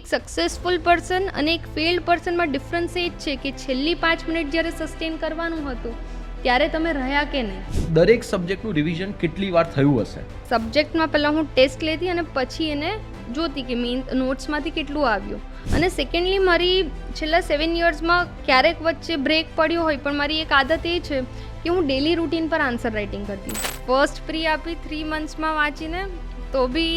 એક successful person અને એક ફેલ્ડ પર્સનમાં ડિફરન્સ એ જ છે કે છેલ્લી 5 મિનિટ જ્યારે સસ્ટેન કરવાનું હતું ત્યારે તમે રહ્યા કે નહીં. દરેક સબ્જેક્ટનું રિવિઝન કેટલી વાર થયું હશે? સબ્જેક્ટમાં પહેલાં હું ટેસ્ટ લેતી અને પછી એને જોતી કે મેઇન નોટ્સમાંથી કેટલું આવ્યું. અને સેકન્ડલી મારી છેલ્લા 7 યર્સમાં ક્યારેક વચ્ચે બ્રેક પડ્યો હોય પણ મારી એક આદત એ છે કે હું ડેલી રૂટીન પર આન્સર રાઇટિંગ કરતી. ફર્સ્ટ પ્રી આપી 3 મંથ્સમાં વાંચીને તો બી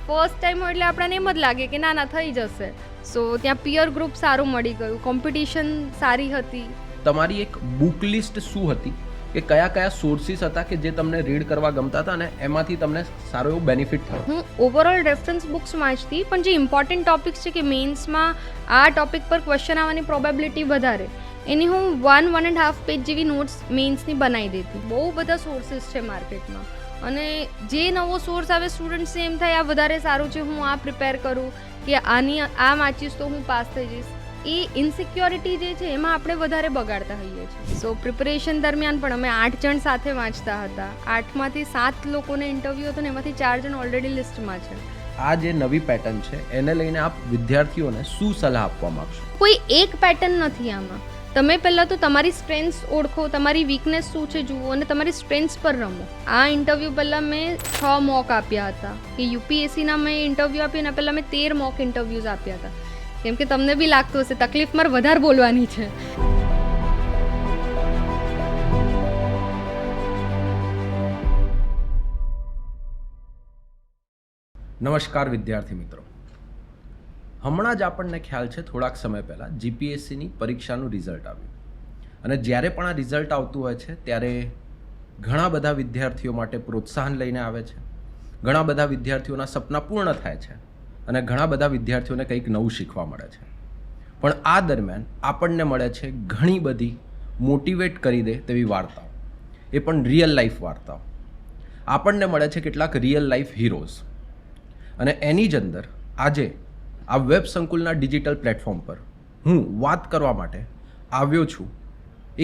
ફર્સ્ટ ટાઈમ હોય એટલે આપણને એમ જ લાગે કે ના થઈ જશે. સો ત્યાં પિયર ગ્રુપ સારું મળી ગયું, કોમ્પિટિશન સારી હતી. તમારી એક બુક લિસ્ટ શું હતી કે કયા કયા સોર્સિસ હતા કે જે તમને રીડ કરવા ગમતા હતા અને એમાંથી તમને સારો એવો બેનિફિટ થયો? હું ઓવરઓલ રેફરન્સ બુક્સ વાંચતી પણ જે ઇમ્પોર્ટન્ટ ટોપિક્સ છે કે મેઇન્સમાં આ ટોપિક પર ક્વેશ્ચન આવવાની પ્રોબેબિલિટી વધારે એની હું 1.5 પેજ જેવી નોટ્સ મેઇન્સની બનાવી દેતી. બહુ બધા સોર્સિસ છે માર્કેટમાં અને જે નવો સોર્સ આવે સ્ટુડન્ટ્સને એમ થાય આ વધારે સારું છે, હું આ પ્રિપેર કરું કે આ વાંચીશ તો હું પાસ થઈ જઈશ. એ ઇનસિક્યોરિટી જે છે એમાં આપણે વધારે બગાડતા હોઈએ છીએ. સો પ્રિપરેશન દરમિયાન પણ અમે 8 જણ સાથે વાંચતા હતા. 8માંથી 7 લોકોને ઇન્ટરવ્યૂ હતો ને એમાંથી 4 જણ ઓલરેડી લિસ્ટમાં છે. આ જે નવી પેટર્ન છે એને લઈને આપ વિદ્યાર્થીઓને શું સલાહ આપવા માંગશો? કોઈ એક પેટર્ન નથી આમાં. તમે પહેલાં તો તમારી સ્ટ્રેન્થ્સ ઓળખો, તમારી વીકનેસ શું છે જુઓ અને તમારી સ્ટ્રેન્થ્સ પર રમો. આ ઇન્ટરવ્યૂ પહેલાં મેં 6 મોક આપ્યા હતા કે યુપીએસસીના મેં ઇન્ટરવ્યૂ આપી અને પહેલાં મેં 13 મોક ઇન્ટરવ્યૂઝ આપ્યા હતા. કેમ કે તમને બી લાગતું હશે તકલીફ મારે વધારે બોલવાની છે. નમસ્કાર વિદ્યાર્થી મિત્રો, હમણાં જ આપણને ખ્યાલ છે થોડાક સમય પહેલાં જીપીએસસીની પરીક્ષાનું રિઝલ્ટ આવ્યું અને જ્યારે પણ આ રિઝલ્ટ આવતું હોય છે ત્યારે ઘણા બધા વિદ્યાર્થીઓ માટે પ્રોત્સાહન લઈને આવે છે, ઘણા બધા વિદ્યાર્થીઓના સપના પૂર્ણ થાય છે અને ઘણા બધા વિદ્યાર્થીઓને કંઈક નવું શીખવા મળે છે. પણ આ દરમિયાન આપણને મળે છે ઘણી બધી મોટિવેટ કરી દે તેવી વાર્તાઓ, એ પણ રિયલ લાઈફ વાર્તાઓ. આપણને મળે છે કેટલાક રિયલ લાઈફ હીરોઝ અને એની જ અંદર આજે આ વેબ સંકુલના ડિજિટલ પ્લેટફોર્મ પર હું વાત કરવા માટે આવ્યો છું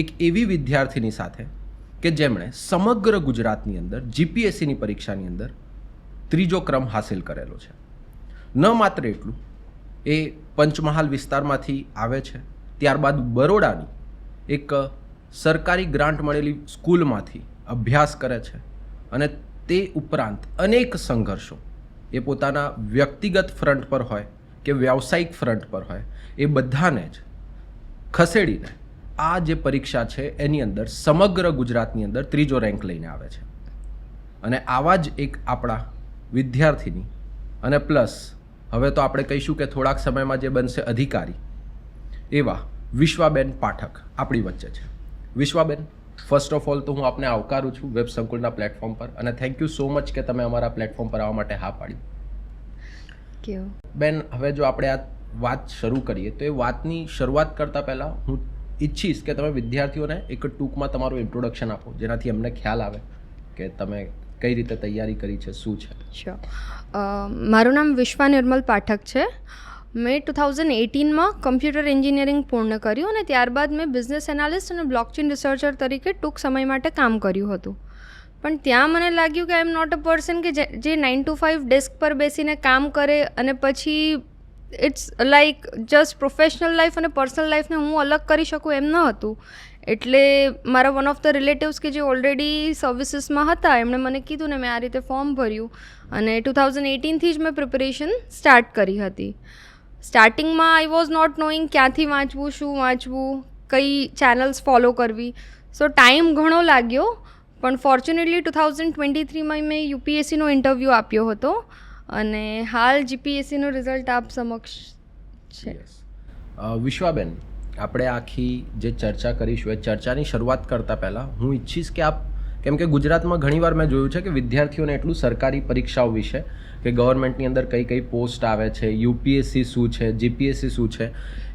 એક એવી વિદ્યાર્થીની સાથે કે જેમણે સમગ્ર ગુજરાતની અંદર જીપીએસસીની પરીક્ષાની અંદર 3જો ક્રમ હાસિલ કરેલો છે. ન માત્ર એટલું, એ પંચમહાલ વિસ્તારમાંથી આવે છે, ત્યારબાદ બરોડાની એક સરકારી ગ્રાન્ટ મળેલી સ્કૂલમાંથી અભ્યાસ કરે છે અને તે ઉપરાંત અનેક સંઘર્ષો એ પોતાના વ્યક્તિગત ફ્રન્ટ પર હોય કે વ્યાવસાયિક ફ્રન્ટ પર હોય એ બધાને જ ખસેડીને આ જે પરીક્ષા છે એની અંદર સમગ્ર ગુજરાતની અંદર 3જો રેન્ક લઈને આવે છે. અને આવા જ એક આપણા વિદ્યાર્થીની અને પ્લસ હવે તો આપણે કહીશું કે થોડાક સમયમાં જે બનશે અધિકારી એવા વિશ્વાબેન પાઠક આપણી વચ્ચે છે. વિશ્વાબેન, ફર્સ્ટ ઓફ ઓલ તો હું આપને આવકારું છું વેબ સંકુલના પ્લેટફોર્મ પર અને થેન્ક યુ સો મચ કે તમે અમારા પ્લેટફોર્મ પર આવવા માટે હા પાડી. બેન, હવે જો આપણે આ વાત શરૂ કરીએ તો એ વાતની શરૂઆત કરતાં પહેલાં હું ઈચ્છીશ કે તમે વિદ્યાર્થીઓને એક ટૂંકમાં તમારું ઇન્ટ્રોડક્શન આપો જેનાથી અમને ખ્યાલ આવે કે તમે કઈ રીતે તૈયારી કરી છે, શું છે. શ્યોર. મારું નામ વિશ્વા નિર્મલ પાઠક છે. મેં 2018માં કમ્પ્યુટર એન્જિનિયરિંગ પૂર્ણ કર્યું અને ત્યારબાદ મેં બિઝનેસ એનાલિસ્ટ અને બ્લોકચેન રિસર્ચર તરીકે ટૂંક સમય માટે કામ કર્યું હતું. પણ ત્યાં મને લાગ્યું કે આઈ એમ નોટ અ પર્સન કે જે 9 to 5 ડેસ્ક પર બેસીને કામ કરે અને પછી it's like just professional life અને પર્સનલ લાઈફને હું અલગ કરી શકું એમ ન હતું. એટલે મારા વન ઓફ ધ રિલેટિવ્સ કે જે ઓલરેડી સર્વિસીસમાં હતા એમણે મને કીધું ને મેં આ રીતે ફોર્મ ભર્યું અને 2018થી જ મેં પ્રિપરેશન સ્ટાર્ટ કરી હતી. સ્ટાર્ટિંગમાં આઈ વોઝ નોટ નોઈંગ ક્યાંથી વાંચવું, શું વાંચવું, કઈ ચેનલ્સ ફોલો કરવી. સો ટાઈમ ઘણો લાગ્યો પણ ફોર્ચ્યુનેટલી 2023માં મેં યુપીએસસીનો ઇન્ટરવ્યૂ આપ્યો હતો અને હાલ જીપીએસસીનું રિઝલ્ટ આપ સમક્ષ છે. વિશ્વાબેન, આપણે આખી જે ચર્ચા કરીશું એ ચર્ચાની શરૂઆત કરતાં પહેલાં હું ઈચ્છીશ કે આપ, કેમ કે ગુજરાતમાં ઘણીવાર મેં જોયું છે કે વિદ્યાર્થીઓને એટલું સરકારી પરીક્ષાઓ વિશે કે ગવર્મેન્ટની અંદર કઈ કઈ પોસ્ટ આવે છે, યુપીએસસી શું છે, જીપીએસસી શું છે,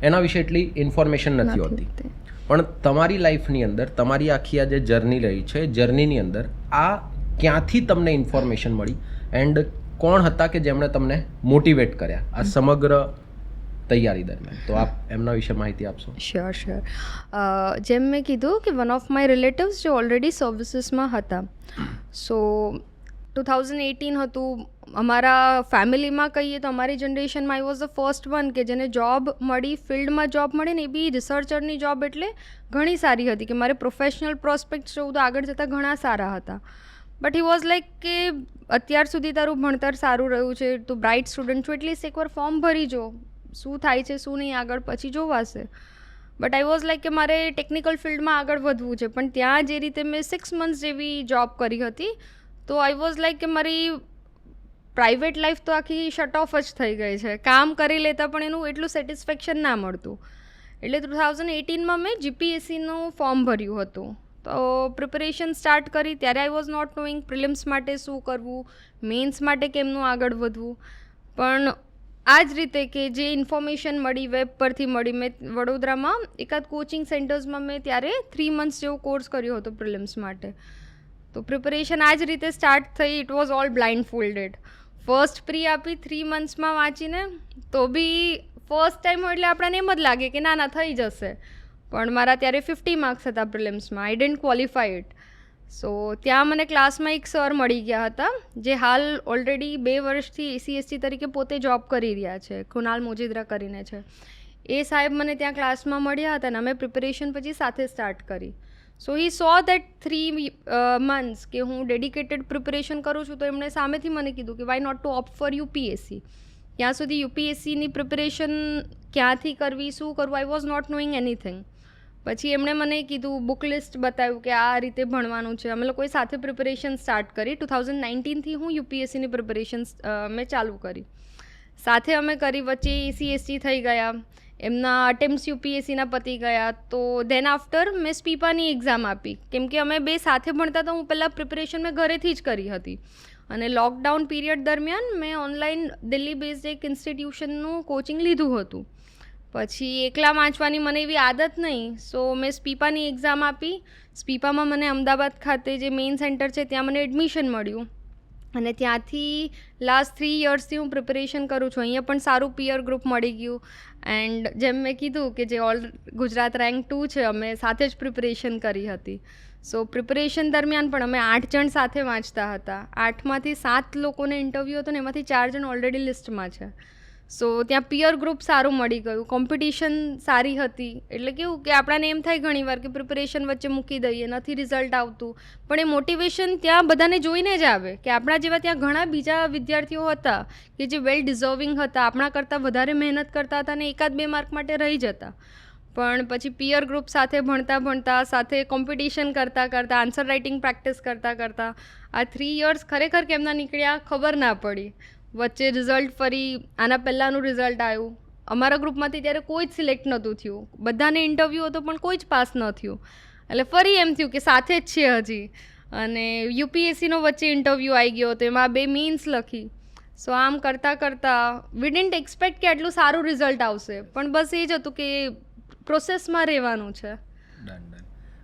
એના વિશે એટલી ઇન્ફોર્મેશન નથી હોતી. પણ તમારી લાઈફની અંદર તમારી આખી આ જે જર્ની રહી છે, જર્નીની અંદર આ ક્યાંથી તમને ઇન્ફોર્મેશન મળી એન્ડ કોણ હતા કે જેમણે તમને મોટિવેટ કર્યા આ સમગ્ર તૈયારી દરમિયાન? તો આપ એમના વિશે માહિતી આપશો. શ્યોર. જેમ મેં કીધું કે વન ઓફ માય રિલેટિવ્સ જે ઓલરેડી સર્વિસીસમાં હતા, સો 2018 હતું. અમારા ફેમિલીમાં કહીએ તો અમારી જનરેશનમાં I was the first one કે જેને જોબ મળી, ફિલ્ડમાં જોબ મળી ને એ બી રિસર્ચરની જોબ, એટલે ઘણી સારી હતી કે મારે પ્રોફેશનલ પ્રોસ્પેક્ટ જોવું તો આગળ જતાં ઘણા સારા હતા. બટ હી વોઝ લાઈક કે અત્યાર સુધી તારું ભણતર સારું રહ્યું છે, તું બ્રાઇટ સ્ટુડન્ટ છું, એટલીસ્ટ એકવાર ફોર્મ ભરી જો, શું થાય છે શું નહીં આગળ પછી જોવાશે. બટ આઈ વોઝ લાઈક કે મારે ટેકનિકલ ફિલ્ડમાં આગળ વધવું છે. પણ ત્યાં જે રીતે મેં 6 months જેવી જોબ કરી હતી, તો આઈ વોઝ લાઈક કે મારી પ્રાઇવેટ લાઈફ તો આખી શટ ઓફ જ થઈ ગઈ છે. કામ કરી લેતા પણ એનું એટલું સેટિસ્ફેક્શન ના મળતું. એટલે 2018માં મેં જીપીએસસીનું ફોર્મ ભર્યું હતું. તો પ્રિપેરેશન સ્ટાર્ટ કરી ત્યારે I was not knowing prelims માટે શું કરવું, મેન્સ માટે કેમનું આગળ વધવું. પણ આ જ રીતે કે જે ઇન્ફોર્મેશન મળી વેબ પરથી મળી, મેં વડોદરામાં એકાદ કોચિંગ સેન્ટર્સમાં મેં ત્યારે 3 months જેવો કોર્સ કર્યો હતો પ્રિલિમ્સ માટે. તો પ્રિપેરેશન આ જ રીતે સ્ટાર્ટ થઈ. It was all blind folded. First pre આપી 3 monthsમાં વાંચીને, તો બી ફર્સ્ટ ટાઈમ હોય એટલે આપણને એમ જ લાગે કે ના થઈ જશે. પણ મારા ત્યારે 50 marks હતા પ્રિલિમ્સમાં. આઈ ડેન્ટ ક્વોલિફાય ઇટ. સો ત્યાં મને ક્લાસમાં એક સર મળી ગયા હતા જે હાલ ઓલરેડી 2 વર્ષથી ACST તરીકે પોતે જોબ કરી રહ્યા છે, કુનાલ મોજીદ્રા કરીને છે. એ સાહેબ મને ત્યાં ક્લાસમાં મળ્યા હતા અને અમે પ્રિપેરેશન પછી સાથે સ્ટાર્ટ કરી. સો હી સો દેટ 3 months કે હું ડેડિકેટેડ પ્રિપેરેશન કરું છું, તો એમણે સામેથી મને કીધું કે why not to opt for UPSC. ત્યાં સુધી UPSCની પ્રિપેરેશન ક્યાંથી કરવી, શું કરવું, I was not knowing anything. પછી એમણે મને કીધું, બુક લિસ્ટ બતાવ્યું કે આ રીતે ભણવાનું છે. અમે લોકોએ સાથે પ્રિપેરેશન સ્ટાર્ટ કરી. 2019થી હું UPSCની પ્રિપેરેશન મેં ચાલુ કરી. સાથે અમે કરી. વચ્ચે ACST થઈ ગયા, એમના અટેમ્પ્ટ્સ UPSCના પતી ગયા. તો ધેન આફ્ટર મેં સ્પીપાની એક્ઝામ આપી. કેમ કે અમે બે સાથે ભણતા, તો હું પહેલાં પ્રિપેરેશન મેં ઘરેથી જ કરી હતી. અને લોકડાઉન પીરિયડ દરમિયાન મેં ઓનલાઈન દિલ્હી બેઝડ એક ઇન્સ્ટિટ્યુશનનું કોચિંગ લીધું હતું. પછી એકલા વાંચવાની મને એવી આદત નહીં, સો મેં સ્પીપાની એક્ઝામ આપી. સ્પીપામાં મને અમદાવાદ ખાતે જે મેઇન સેન્ટર છે ત્યાં મને એડમિશન મળ્યું. અને ત્યાંથી લાસ્ટ 3 yearsથી હું પ્રિપેરેશન કરું છું. અહીંયા પણ સારું પિયર ગ્રુપ મળી ગયું. એન્ડ જેમ મેં કીધું કે જે ગુજરાત રેન્ક 2 છે, અમે સાથે જ પ્રિપેરેશન કરી હતી. સો પ્રિપેરેશન દરમિયાન પણ અમે 8 જણ સાથે વાંચતા હતા. 8માંથી 7 લોકોને ઇન્ટરવ્યૂ હતો ને એમાંથી 4 જણ ઓલરેડી લિસ્ટમાં છે. સો ત્યાં પિયર ગ્રુપ સારું મળી ગયું, કોમ્પિટિશન સારી હતી. એટલે કેવું કે આપણને એમ થાય ઘણીવાર કે પ્રિપેરેશન વચ્ચે મૂકી દઈએ, નથી રિઝલ્ટ આવતું, પણ એ મોટિવેશન ત્યાં બધાને જોઈને જ આવે કે આપણા જેવા ત્યાં ઘણા બીજા વિદ્યાર્થીઓ હતા કે જે વેલ ડિઝર્વિંગ હતા, આપણા કરતાં વધારે મહેનત કરતા હતા અને 1-2 માર્ક માટે રહી જતા. પણ પછી પિયર ગ્રુપ સાથે ભણતા સાથે કોમ્પિટિશન કરતાં આન્સર રાઇટિંગ પ્રેક્ટિસ કરતાં આ 3 years ખરેખર કેમના નીકળ્યા ખબર ના પડી. વચ્ચે રિઝલ્ટ ફરી આના પહેલાંનું રિઝલ્ટ આવ્યું. અમારા ગ્રુપમાંથી ત્યારે કોઈ જ સિલેક્ટ નહોતું થયું. બધાને ઇન્ટરવ્યૂ હતો પણ કોઈ જ પાસ ન થયું. એટલે ફરી એમ થયું કે સાથે જ છે હજી. અને UPSCનો વચ્ચે ઇન્ટરવ્યૂ આવી ગયો તો એમાં 2 means લખી. સો આમ કરતાં વી ડિડન્ટ એક્સપેક્ટ કે આટલું સારું રિઝલ્ટ આવશે, પણ બસ એ જ હતું કે પ્રોસેસમાં રહેવાનું છે.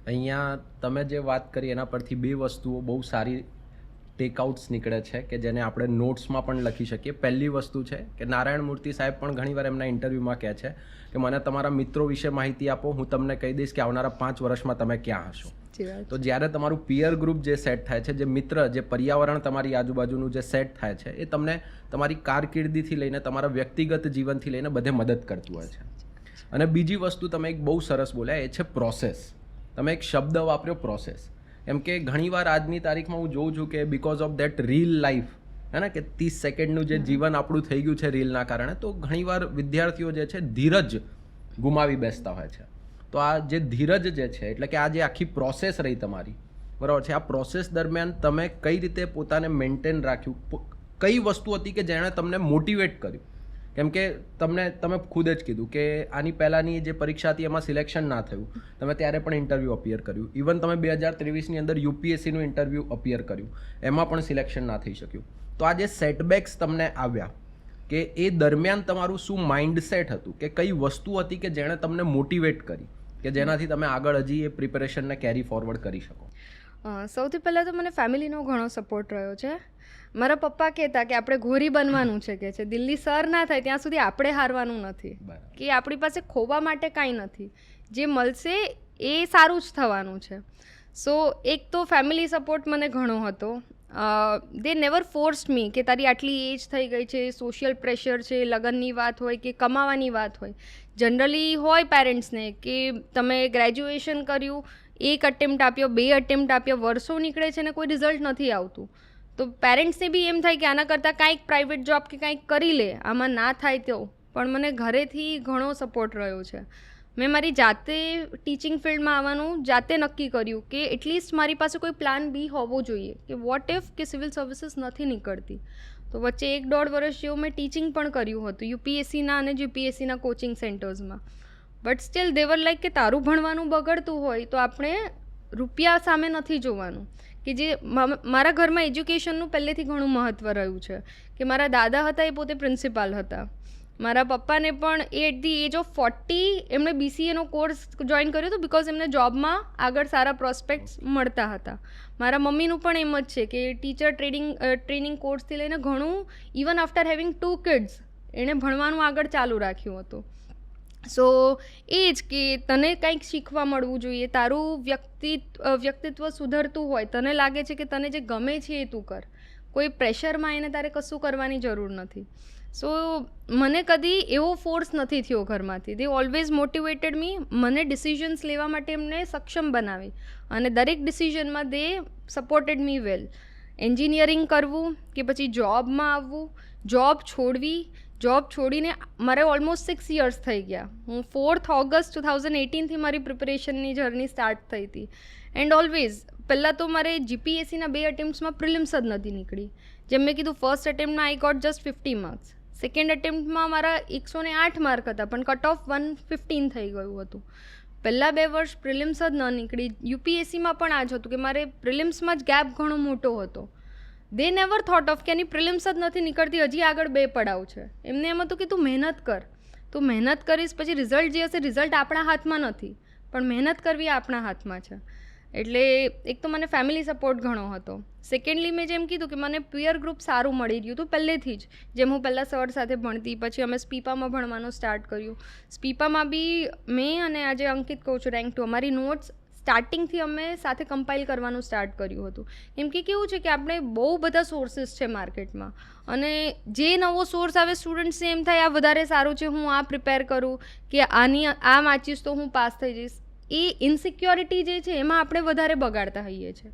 અહીંયા તમે જે વાત કરી એના પરથી 2 વસ્તુઓ બહુ સારી ટેકઆઉટ્સ નીકળે છે કે જેને આપણે નોટ્સમાં પણ લખી શકીએ. પહેલી વસ્તુ છે કે નારાયણ મૂર્તિ સાહેબ પણ ઘણીવાર એમના ઇન્ટરવ્યૂમાં કહે છે કે મને તમારા મિત્રો વિશે માહિતી આપો, હું તમને કહી દઈશ કે આવનારા 5 વર્ષમાં તમે ક્યાં હશો. તો જ્યારે તમારું પિયર ગ્રુપ જે સેટ થાય છે, જે મિત્ર, જે પર્યાવરણ તમારી આજુબાજુનું જે સેટ થાય છે, એ તમને તમારી કારકિર્દીથી લઈને તમારા વ્યક્તિગત જીવનથી લઈને બધે મદદ કરતું હોય છે. અને બીજી વસ્તુ તમે એક બહુ સરસ બોલ્યા, એ છે પ્રોસેસ. તમે એક શબ્દ વાપર્યો, પ્રોસેસ. કેમ કે ઘણીવાર આજની તારીખમાં હું જોઉં છું કે because of that reel life, હે ને, કે 30 સેકન્ડનું જે જીવન આપણું થઈ ગયું છે રીલના કારણે, તો ઘણીવાર વિદ્યાર્થીઓ જે છે ધીરજ ગુમાવી બેસતા હોય છે. તો આ જે ધીરજ જે છે, એટલે કે આ જે આખી પ્રોસેસ રહી તમારી, બરાબર છે, આ પ્રોસેસ દરમિયાન તમે કઈ રીતે પોતાને મેન્ટેન રાખ્યું, કઈ વસ્તુ હતી કે જેણે તમને મોટિવેટ કર્યું? કેમ કે તમે ખુદ જ કીધું કે આની પહેલાંની જે પરીક્ષા હતી એમાં સિલેક્શન ના થયું, તમે ત્યારે પણ ઇન્ટરવ્યૂ અપિયર કર્યું. ઇવન તમે 2023ની અંદર UPSCનું ઇન્ટરવ્યૂ અપિયર કર્યું, એમાં પણ સિલેક્શન ના થઈ શક્યું. તો આ જે સેટબેક્સ તમને આવ્યા, કે એ દરમિયાન તમારું શું માઇન્ડસેટ હતું, કે કઈ વસ્તુ હતી કે જેણે તમને મોટિવેટ કરી, કે જેનાથી તમે આગળ હજી એ પ્રિપેરેશનને કેરી ફોરવર્ડ કરી શકો? સૌથી પહેલાં તો મને ફેમિલીનો ઘણો સપોર્ટ રહ્યો છે. મારા પપ્પા કહેતા કે આપણે ઘોરી બનવાનું છે, કે છે દિલ્હી સર ના થાય ત્યાં સુધી આપણે હારવાનું નથી, કે આપણી પાસે ખોવા માટે કાંઈ નથી, જે મળશે એ સારું જ થવાનું છે. સો એક તો ફેમિલી સપોર્ટ મને ઘણો હતો. દે નેવર ફોર્સ્ડ મી કે તારી આટલી એજ થઈ ગઈ છે, સોશિયલ પ્રેશર છે, લગ્નની વાત હોય કે કમાવાની વાત હોય. જનરલી હોય પેરેન્ટ્સને કે તમે ગ્રેજ્યુએશન કર્યું, એક અટેમ્પ્ટ આપ્યો, 2 અટેમ્પ્ટ આપ્યો, વર્ષો નીકળે છે ને કોઈ રિઝલ્ટ નથી આવતું. તો પેરેન્ટ્સને બી એમ થાય કે આના કરતાં કાંઈક પ્રાઇવેટ જોબ કે કાંઈક કરી લે, આમાં ના થાય તો. પણ મને ઘરેથી ઘણો સપોર્ટ રહ્યો છે. મેં મારી જાતે ટીચિંગ ફિલ્ડમાં આવવાનું જાતે નક્કી કર્યું કે એટલીસ્ટ મારી પાસે કોઈ પ્લાન બી હોવો જોઈએ કે વોટ ઇફ કે સિવિલ સર્વિસીસ નથી નીકળતી. તો વચ્ચે 1-1.5 વર્ષ જેવું મેં ટીચિંગ પણ કર્યું હતું યુપીએસસીના અને જીપીએસસીના કોચિંગ સેન્ટર્સમાં. બટ સ્ટીલ દેવર લાઈક કે તારું ભણવાનું બગડતું હોય તો આપણે રૂપિયા સામે નથી જોવાનું. કે જે મારા ઘરમાં એજ્યુકેશનનું પહેલેથી ઘણું મહત્ત્વ રહ્યું છે કે મારા દાદા હતા એ પોતે પ્રિન્સિપાલ હતા. મારા પપ્પાને પણ એટ ધી એજ ઓફ 40 એમણે બીસીએનો કોર્સ જોઈન કર્યો હતો બિકોઝ એમને જોબમાં આગળ સારા પ્રોસ્પેક્ટ્સ મળતા હતા. મારા મમ્મીનું પણ એમ જ છે કે ટીચર ટ્રેનિંગ કોર્સથી લઈને ઘણું ઇવન આફ્ટર હેવિંગ 2 કિડ્સ એણે ભણવાનું આગળ ચાલુ રાખ્યું હતું. સો એ જ કે તને કંઈક શીખવા મળવું જોઈએ, તારું વ્યક્તિત્વ સુધરતું હોય, તને લાગે છે કે તને જે ગમે છે એ તું કર, કોઈ પ્રેશરમાં એને તારે કશું કરવાની જરૂર નથી. સો મને કદી એવો ફોર્સ નથી થયો ઘરમાંથી. દે ઓલવેઝ મોટિવેટેડ મી. મને ડિસિઝન્સ લેવા માટે એમને સક્ષમ બનાવી અને દરેક ડિસિઝનમાં દે સપોર્ટેડ મી વેલ. એન્જિનિયરિંગ કરવું કે પછી જોબમાં આવવું, જોબ છોડીને મારે ઓલમોસ્ટ 6 યર્સ થઈ ગયા. હું 4th ઓગસ્ટ 2018થી મારી પ્રિપેરેશનની જર્ની સ્ટાર્ટ થઈ હતી. એન્ડ ઓલવેઝ પહેલાં તો મારે જીપીએસસીના 2 અટેમ્પ્ટ્સમાં પ્રિલિમ્સ જ નથી નીકળી. જેમ મેં કીધું, ફર્સ્ટ અટેમ્પ્ટમાં I got just 50 marks, second અટેમ્પ્ટમાં મારા 108 માર્ક હતા પણ કટ ઓફ 115 થઈ ગયું હતું. પહેલાં 2 વર્ષ પ્રિલિમ્સ જ ન નીકળી. યુપીએસસીમાં પણ આ જ હતું કે મારે પ્રિલિમ્સમાં જ ગેપ ઘણો મોટો હતો. દે નેવર થોટ ઓફ કે એની પ્રિલિમ્સ જ નથી નીકળતી, હજી આગળ 2 પડાવ છે. એમને એમ હતું કે તું મહેનત કર, તું મહેનત કરીશ પછી રિઝલ્ટ જે હશે, રિઝલ્ટ આપણા હાથમાં નથી પણ મહેનત કરવી આપણા હાથમાં છે. એટલે એક તો મને ફેમિલી સપોર્ટ ઘણો હતો. સેકન્ડલી મેં જેમ કીધું કે મને પિયર ગ્રુપ સારું મળી રહ્યું હતું પહેલેથી જ. જેમ હું પહેલાં સર સાથે ભણતી, પછી અમે સ્પીપામાં ભણવાનું સ્ટાર્ટ કર્યું. સ્પીપામાં બી મેં અને આજે અંકિત કહું છું રેન્ક 2, અમારી નોટ્સ સ્ટાર્ટિંગથી અમે સાથે કમ્પાઇલ કરવાનું સ્ટાર્ટ કર્યું હતું. કેમ કે કેવું છે કે આપણે બહુ બધા સોર્સિસ છે માર્કેટમાં અને જે નવો સોર્સ આવે સ્ટુડન્ટ્સને એમ થાય આ વધારે સારું છે, હું આ પ્રિપેર કરું કે આ વાંચીશ તો હું પાસ થઈ જઈશ. એ ઇનસિક્યોરિટી જે છે એમાં આપણે વધારે બગાડતા હોઈએ છીએ.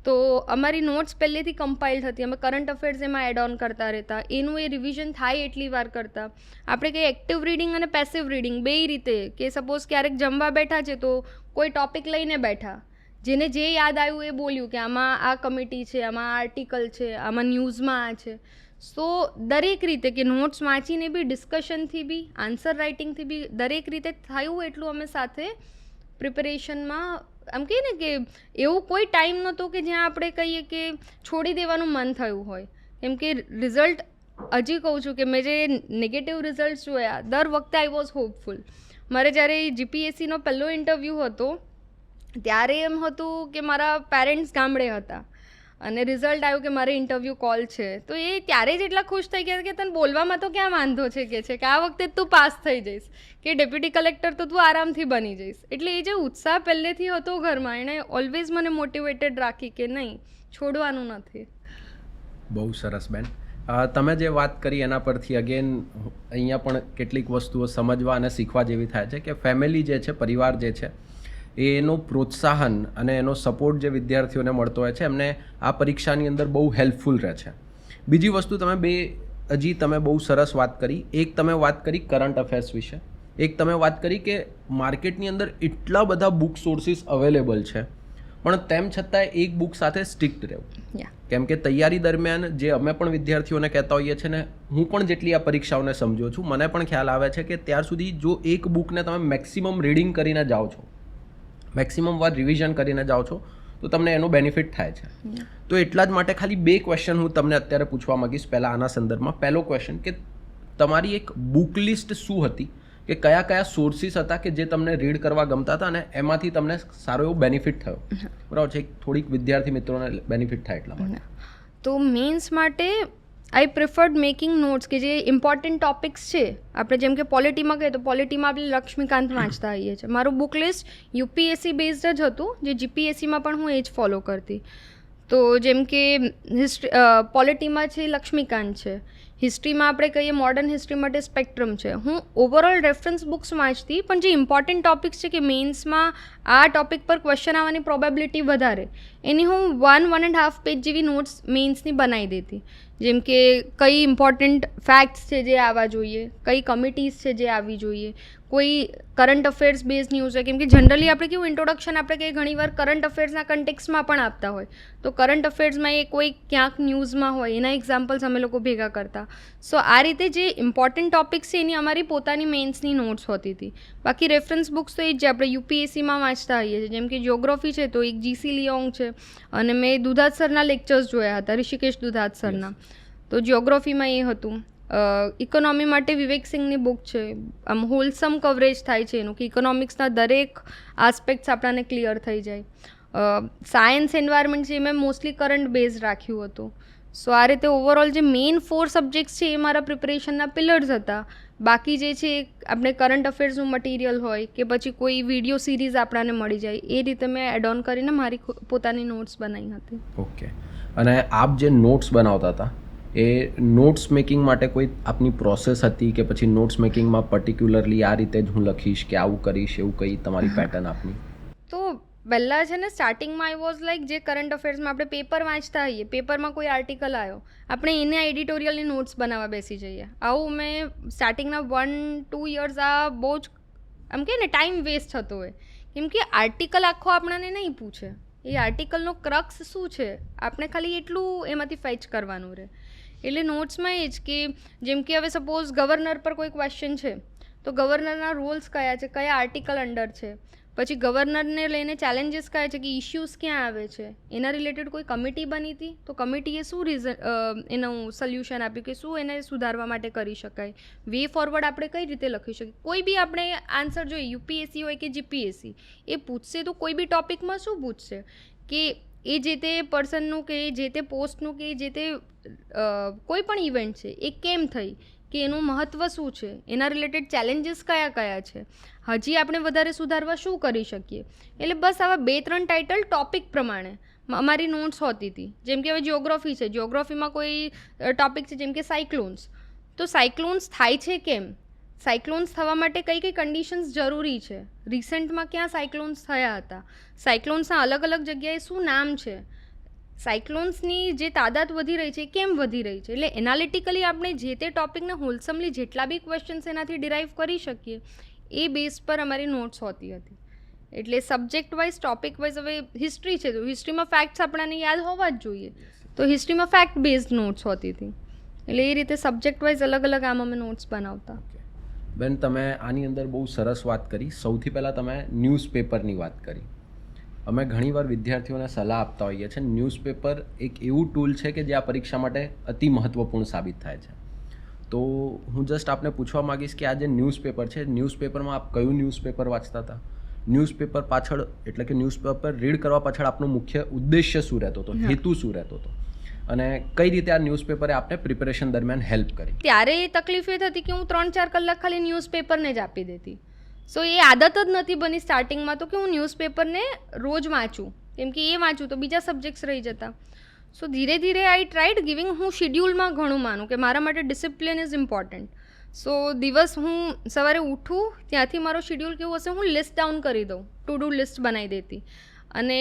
તો અમારી નોટ્સ પહેલેથી કમ્પાઇલ્ડ હતી. અમે કરંટ અફેર્સ એમાં એડ ઓન કરતા રહેતા, એનું એ રિવિઝન થાય એટલી વાર કરતા. આપણે કંઈ એક્ટિવ રીડિંગ અને પેસિવ રીડિંગ બે રીતે કે સપોઝ ક્યારેક જમવા બેઠા છે તો કોઈ ટૉપિક લઈને બેઠા, જેને જે યાદ આવ્યું એ બોલ્યું કે આમાં આ કમિટી છે, આમાં આર્ટિકલ છે, આમાં ન્યૂઝમાં આ છે. સો દરેક રીતે કે નોટ્સ વાંચીને બી, ડિસ્કશનથી બી, આન્સર રાઇટિંગથી બી દરેક રીતે થયું એટલું અમે સાથે પ્રિપેરેશનમાં આમ કહીએ ને કે એવું કોઈ ટાઈમ નહોતો કે જ્યાં આપણે કહીએ કે છોડી દેવાનું મન થયું હોય. કેમ કે રિઝલ્ટ હજી કહું છું કે મેં જે નેગેટિવ રિઝલ્ટ જોયા દર વખતે આઈ વોઝ હોપફુલ. મારે જ્યારે જીપીએસસીનો પહેલો ઇન્ટરવ્યૂ હતો ત્યારે એમ હતું કે મારા પેરેન્ટ્સ ગામડે હતા અને રિઝલ્ટ આવ્યું કે મારે ઇન્ટરવ્યૂ કોલ છે. તો એ ત્યારે જ એટલા ખુશ થઈ ગયા કે તને બોલવામાં તો ક્યાં વાંધો છે કે આ વખતે તું પાસ થઈ જઈશ, કે ડેપ્યુટી કલેક્ટર તો તું આરામથી બની જઈશ. એટલે એ જે ઉત્સાહ પહેલેથી હતો ઘરમાં એણે ઓલવેઝ મને મોટિવેટેડ રાખી કે નહીં, છોડવાનું નથી. બહુ સરસ બેન. તમે જે વાત કરી એના પરથી અગેન અહીંયા પણ કેટલીક વસ્તુઓ સમજવા અને શીખવા જેવી થાય છે કે ફેમિલી જે છે, પરિવાર જે છે, એનું પ્રોત્સાહન અને એનો સપોર્ટ જે વિદ્યાર્થીઓને મળતો હોય છે એમને આ પરીક્ષાની અંદર બહુ હેલ્પફુલ રહે છે. બીજી વસ્તુ તમે બહુ સરસ વાત કરી. એક તમે વાત કરી કરંટ અફેર્સ વિશે, એક તમે વાત કરી કે માર્કેટની અંદર એટલા બધા બુક સોર્સિસ અવેલેબલ છે પણ તેમ છતાં એક બુક સાથે સ્ટ્રિક્ટ રહેવું. કેમ કે તૈયારી દરમિયાન જે અમે પણ વિદ્યાર્થીઓને કહેતા હોઈએ છીએ ને, હું પણ જેટલી આ પરીક્ષાઓને સમજ્યો છું, મને પણ ખ્યાલ આવે છે કે ત્યાર સુધી જો એક બુકને તમે મેક્સિમમ રીડિંગ કરીને જાઓ છો, મેક્સિમમ વાર રિવિઝન કરીને જાઓ છો તો તમને એનો બેનિફિટ થાય છે. તો એટલા જ માટે ખાલી 2 ક્વેશ્ચન હું તમને અત્યારે પૂછવા માંગીશ પહેલાં આના સંદર્ભમાં. પહેલો ક્વેશ્ચન કે તમારી એક બુક લિસ્ટ શું હતી, કે કયા કયા સોર્સિસ હતા કે જે તમને રીડ કરવા ગમતા હતા અને એમાંથી તમને સારો એવો બેનિફિટ થયો, બરાબર છે? થોડીક વિદ્યાર્થી મિત્રોને બેનિફિટ થાય એટલા માટે. તો મેન્સ માટે આઈ પ્રિફર્ડ મેકિંગ નોટ્સ કે જે ઇમ્પોર્ટન્ટ ટોપિક્સ છે. આપણે જેમ કે પોલિટીમાં કહીએ તો પોલિટીમાં આપણે લક્ષ્મીકાંત વાંચતા હોઈએ છીએ. મારું બુક લિસ્ટ યુપીએસસી બેઝડ જ હતું, જે જીપીએસસીમાં પણ હું એ જ ફોલો કરતી. તો જેમ કે પોલિટીમાં છે લક્ષ્મીકાંત છે, હિસ્ટ્રીમાં આપણે કહીએ મોડર્ન હિસ્ટ્રી માટે સ્પેક્ટ્રમ છે. હું ઓવરઓલ રેફરન્સ બુક્સ વાંચતી, પણ જે ઇમ્પોર્ટન્ટ ટોપિક્સ છે કે મેઇન્સમાં આ ટોપિક પર ક્વેશ્ચન આવવાની પ્રોબેબિલિટી વધારે, એની હું 1.5 પેજ જેવી નોટ્સ મેઇન્સની બનાવી દેતી. જેમ કે કઈ ઇમ્પોર્ટન્ટ ફેક્ટ્સ છે જે આવવા જોઈએ, કઈ કમિટીઝ છે જે આવવી જોઈએ, કોઈ કરંટ અફેર્સ બેઝ ન્યૂઝ હોય. કેમ કે જનરલી આપણે કેવું ઇન્ટ્રોડક્શન આપણે કંઈ ઘણીવાર કરંટ અફેર્સના કન્ટેક્સમાં પણ આપતા હોય, તો કરંટ અફેર્સમાં એ કોઈ ક્યાંક ન્યૂઝમાં હોય એના એક્ઝામ્પલ્સ અમે લોકો ભેગા કરતા. સો આ રીતે જે ઇમ્પોર્ટન્ટ ટોપિક્સ છે એની અમારી પોતાની મેઇન્સની નોટ્સ હોતી હતી. બાકી રેફરન્સ બુક્સ તો એ જ જે આપણે યુપીએસસીમાં વાંચતા હોઈએ છીએ. જેમ કે જિયોગ્રાફી છે તો એક જીસી લિયોંગ છે, અને મેં દુધાત સરના લેક્ચર્સ જોયા હતા, ઋષિકેશ દુધાત સરના. તો જિયોગ્રાફીમાં એ હતું. ઇકોનોમી માટે વિવેક સિંઘની બુક છે, આમ હોલસમ કવરેજ થાય છે એનું, કે ઇકોનોમિક્સના દરેક આસ્પેક્ટ્સ આપણને ક્લિયર થઈ જાય. સાયન્સ એન્વાયરમેન્ટ છે એ મેં મોસ્ટલી કરંટ બેઝ રાખ્યું હતું. સો આ રીતે ઓવરઓલ જે મેઇન 4 સબ્જેક્ટ્સ છે એ મારા પ્રિપરેશનના પિલર્સ હતા. બાકી જે છે આપણે કરંટ અફેર્સનું મટીરિયલ હોય કે પછી કોઈ વિડીયો સિરીઝ આપણને મળી જાય, એ રીતે મેં એડ ઓન કરીને મારી પોતાની નોટ્સ બનાવી હતી. ઓકે. અને આપ જે નોટ્સ બનાવતા હતા એ નોટ્સ મેકિંગ માટે કોઈ આપની પ્રોસેસ હતી કે પછી નોટ્સ મેકિંગમાં પર્ટિક્યુલરલી આ રીતે જ હું લખીશ કે આવું કરીશ, એવું કંઈ તમારી પેટર્ન આપની? તો પહેલાં છે ને સ્ટાર્ટિંગમાં આઈ વોઝ લાઈક જે કરંટ અફેર્સમાં આપણે પેપર વાંચતા હોઈએ, પેપરમાં કોઈ આર્ટિકલ આવ્યો, આપણે એને એડિટોરિયલની નોટ્સ બનાવવા બેસી જઈએ. આવું મેં સ્ટાર્ટિંગના 1-2 યર્સ આ બહુ જ આમ કે ને ટાઈમ વેસ્ટ થતો હોય. કેમ કે આર્ટિકલ આખો આપણને નહીં પૂછે, એ આર્ટિકલનો ક્રક્સ શું છે આપણે ખાલી એટલું એમાંથી ફેચ કરવાનું રહે. એટલે નોટ્સમાં એ જ કે જેમ કે હવે સપોઝ ગવર્નર પર કોઈ ક્વેશ્ચન છે, તો ગવર્નરના રૂલ્સ કયા છે, કયા આર્ટિકલ અંડર છે, પછી ગવર્નરને લઈને ચેલેન્જીસ કયા છે, કે ઇશ્યુઝ ક્યાં આવે છે, એના રિલેટેડ કોઈ કમિટી બની હતી તો કમિટીએ શું એનું સોલ્યુશન આપ્યું, કે શું એને સુધારવા માટે કરી શકાય, વે ફોરવર્ડ આપણે કઈ રીતે લખી શકીએ. કોઈ બી આપણે આન્સર જોઈએ, યુપીએસસી હોય કે જીપીએસસી, એ પૂછશે તો કોઈ બી ટોપિકમાં શું પૂછશે, કે એ જે તે પર્સનનું કે જે તે પોસ્ટનું કે જે તે કોઈ પણ ઇવેન્ટ છે એ કેમ થઈ, કે એનું મહત્ત્વ શું છે, એના રિલેટેડ ચેલેન્જીસ કયા કયા છે, હજી આપણે વધારે સુધારવા શું કરી શકીએ. એટલે બસ આવા 2-3 ટાઇટલ ટોપિક પ્રમાણે અમારી નોટ્સ હોતી હતી. જેમ કે હવે જિયોગ્રાફી છે, જિયોગ્રાફીમાં કોઈ ટોપિક છે જેમ કે સાયક્લોન્સ, તો સાયક્લોન્સ થાય છે કેમ, સાયક્લોન્સ થવા માટે કઈ કઈ કન્ડિશન્સ જરૂરી છે, રિસેન્ટમાં ક્યાં સાયક્લોન્સ થયા હતા, સાયક્લોન્સના અલગ અલગ જગ્યાએ શું નામ છે, સાયક્લોન્સની જે તાદાદ વધી રહી છે એ કેમ વધી રહી છે. એટલે એનાલિટિકલી આપણે જે તે ટોપિકને હોલસમલી જેટલા બી ક્વેશ્ચન્સ એનાથી ડિરાઈવ કરી શકીએ એ બેઝ પર અમારી નોટ્સ હોતી હતી. એટલે સબ્જેક્ટ વાઇઝ, ટોપિક વાઇઝ, હવે હિસ્ટ્રી છે તો હિસ્ટ્રીમાં ફેક્ટ્સ આપણને યાદ હોવા જ જોઈએ, તો હિસ્ટ્રીમાં ફેક્ટ બેઝડ નોટ્સ હોતી હતી. એટલે એ રીતે સબ્જેક્ટ વાઇઝ અલગ અલગ આમ અમે નોટ્સ બનાવતા. બેન, તમે આની અંદર બહુ સરસ વાત કરી. સૌથી પહેલાં તમે ન્યૂઝપેપરની વાત કરી. અમે ઘણીવાર વિદ્યાર્થીઓને સલાહ આપતા હોઈએ છીએ, ન્યૂઝપેપર એક એવું ટૂલ છે કે જે આ પરીક્ષા માટે અતિ મહત્ત્વપૂર્ણ સાબિત થાય છે. તો હું જસ્ટ આપને પૂછવા માગીશ કે આ જે ન્યૂઝપેપર છે, ન્યૂઝપેપરમાં આપ કયું ન્યૂઝપેપર વાંચતા હતા, ન્યૂઝપેપર પાછળ એટલે કે ન્યૂઝપેપર રીડ કરવા પાછળ આપનો મુખ્ય ઉદ્દેશ્ય શું રહેતો હતો, હેતુ શું રહેતો હતો, અને કઈ રીતે આ ન્યૂઝપેપરે આપને પ્રિપેરેશન દરમિયાન હેલ્પ કરી? ત્યારે એ તકલીફ એ થતી કે હું 3-4 કલાક ખાલી ન્યૂઝપેપરને જ આપી દેતી. સો એ આદત જ નથી બની સ્ટાર્ટિંગમાં તો કે હું ન્યૂઝપેપરને રોજ વાંચું, કેમ કે એ વાંચું તો બીજા સબ્જેક્ટ્સ રહી જતા. સો ધીરે ધીરે આઈ ટ્રાઈડ ગિવિંગ. હું શિડ્યુલમાં ઘણું માનું કે મારા માટે ડિસિપ્લિન ઇઝ ઇમ્પોર્ટન્ટ. સો દિવસ હું સવારે ઉઠું ત્યાંથી મારો શિડ્યુલ કેવું હશે, હું લિસ્ટ ડાઉન કરી દઉં, ટુ ડુ લિસ્ટ બનાવી દેતી. અને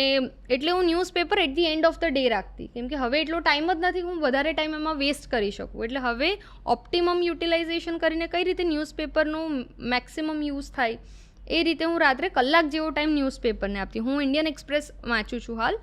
એટલે હું newspaper at the end of the day રાખતી, કેમ કે હવે એટલો ટાઈમ જ નથી હું વધારે ટાઈમ એમાં વેસ્ટ કરી શકું. એટલે હવે ઓપ્ટિમમ યુટિલાઇઝેશન કરીને કઈ રીતે ન્યૂઝપેપરનું મેક્સિમમ યુઝ થાય એ રીતે હું રાત્રે કલાક જેવો ટાઈમ ન્યૂઝપેપરને આપતી. હું ઇન્ડિયન એક્સપ્રેસ વાંચું છું હાલ,